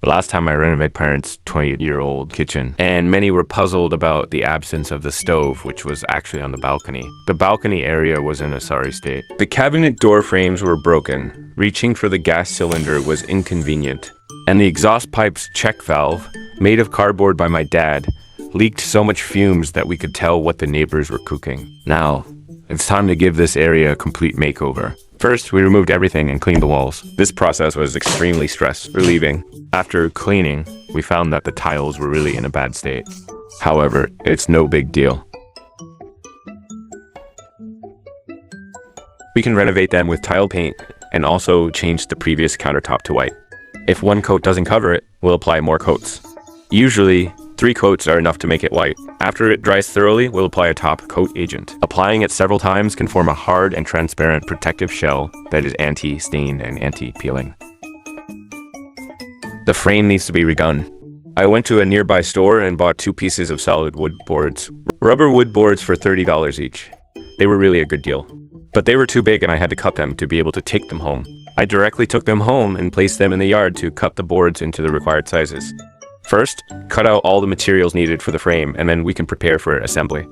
The last time I renovated parents' 20-year-old kitchen, and many were puzzled about the absence of the stove, which was actually on the balcony. The balcony area was in a sorry state. The cabinet door frames were broken. Reaching for the gas cylinder was inconvenient. And the exhaust pipe's check valve, made of cardboard by my dad, leaked so much fumes that we could tell what the neighbors were cooking. Now, it's time to give this area a complete makeover. First, we removed everything and cleaned the walls. This process was extremely stress relieving. After cleaning, we found that the tiles were really in a bad state. However, it's no big deal. We can renovate them with tile paint and also change the previous countertop to white. If one coat doesn't cover it, we'll apply more coats. Usually, 3 coats are enough to make it white. After it dries thoroughly, we'll apply a top coat agent. Applying it several times can form a hard and transparent protective shell that is anti-stain and anti-peeling. The frame needs to be redone. I went to a nearby store and bought 2 pieces of solid wood boards. Rubber wood boards for $30 each. They were really a good deal. But they were too big and I had to cut them to be able to take them home. I directly took them home and placed them in the yard to cut the boards into the required sizes. First, cut out all the materials needed for the frame, and then we can prepare for assembly.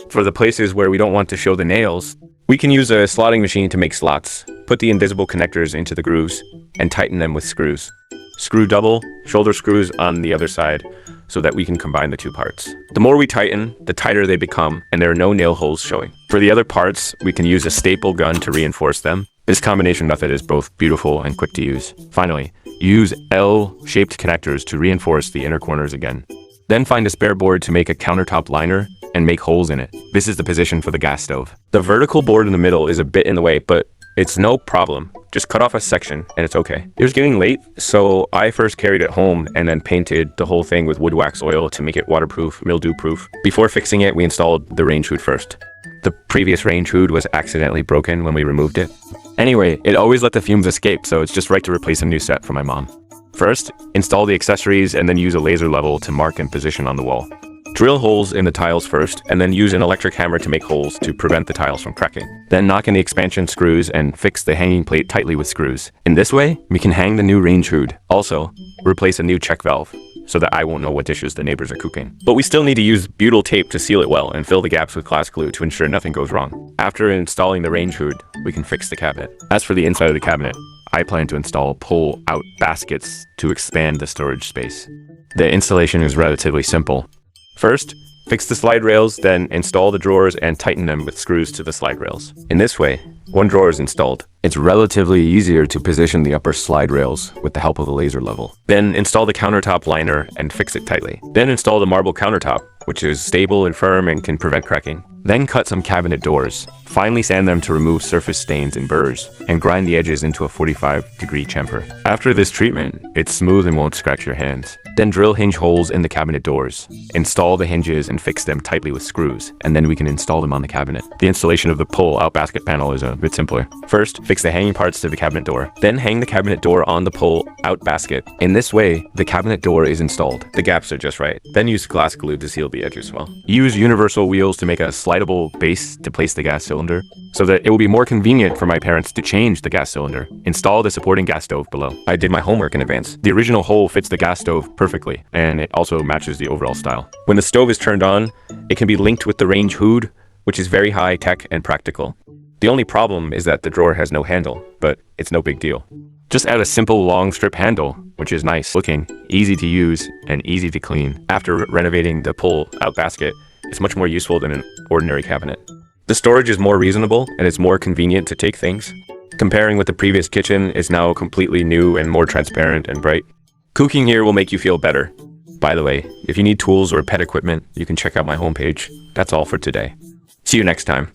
For the places where we don't want to show the nails, we can use a slotting machine to make slots, put the invisible connectors into the grooves, and tighten them with screws. Screw double shoulder screws on the other side so that we can combine the 2 parts. The more we tighten, the tighter they become, and there are no nail holes showing. For the other parts, we can use a staple gun to reinforce them. This combination method is both beautiful and quick to use. Finally, use L-shaped connectors to reinforce the inner corners again. Then find a spare board to make a countertop liner and make holes in it. This is the position for the gas stove. The vertical board in the middle is a bit in the way, but it's no problem. Just cut off a section and it's okay. It was getting late, so I first carried it home and then painted the whole thing with wood wax oil to make it waterproof, mildew-proof. Before fixing it, we installed the range hood first. The previous range hood was accidentally broken when we removed it. Anyway, it always let the fumes escape, so it's just right to replace a new set for my mom. First, install the accessories and then use a laser level to mark and position on the wall. Drill holes in the tiles first, and then use an electric hammer to make holes to prevent the tiles from cracking. Then knock in the expansion screws and fix the hanging plate tightly with screws. In this way, we can hang the new range hood. Also, replace a new check valve, so that I won't know what dishes the neighbors are cooking. But we still need to use butyl tape to seal it well and fill the gaps with glass glue to ensure nothing goes wrong. After installing the range hood, we can fix the cabinet. As for the inside of the cabinet, I plan to install pull-out baskets to expand the storage space. The installation is relatively simple. First, fix the slide rails, then install the drawers and tighten them with screws to the slide rails. In this way, 1 drawer is installed. It's relatively easier to position the upper slide rails with the help of a laser level. Then install the countertop liner and fix it tightly. Then install the marble countertop, which is stable and firm and can prevent cracking. Then cut some cabinet doors. Finally sand them to remove surface stains and burrs, and grind the edges into a 45-degree chamfer. After this treatment, it's smooth and won't scratch your hands. Then drill hinge holes in the cabinet doors. Install the hinges and fix them tightly with screws, and then we can install them on the cabinet. The installation of the pull-out basket panel is a bit simpler. First, fix the hanging parts to the cabinet door. Then hang the cabinet door on the pull-out basket. In this way, the cabinet door is installed. The gaps are just right. Then use glass glue to seal the edges well. Use universal wheels to make a slidable base to place the gas cylinder, so that it will be more convenient for my parents to change the gas cylinder. Install the supporting gas stove below. I did my homework in advance. The original hole fits the gas stove perfectly, and it also matches the overall style. When the stove is turned on, it can be linked with the range hood, which is very high tech and practical. The only problem is that the drawer has no handle, but it's no big deal. Just add a simple long strip handle, which is nice looking, easy to use, and easy to clean. After renovating the pull-out basket, it's much more useful than an ordinary cabinet. The storage is more reasonable and it's more convenient to take things. Comparing with the previous kitchen, it's now completely new and more transparent and bright. Cooking here will make you feel better. By the way, if you need tools or pet equipment, you can check out my homepage. That's all for today. See you next time.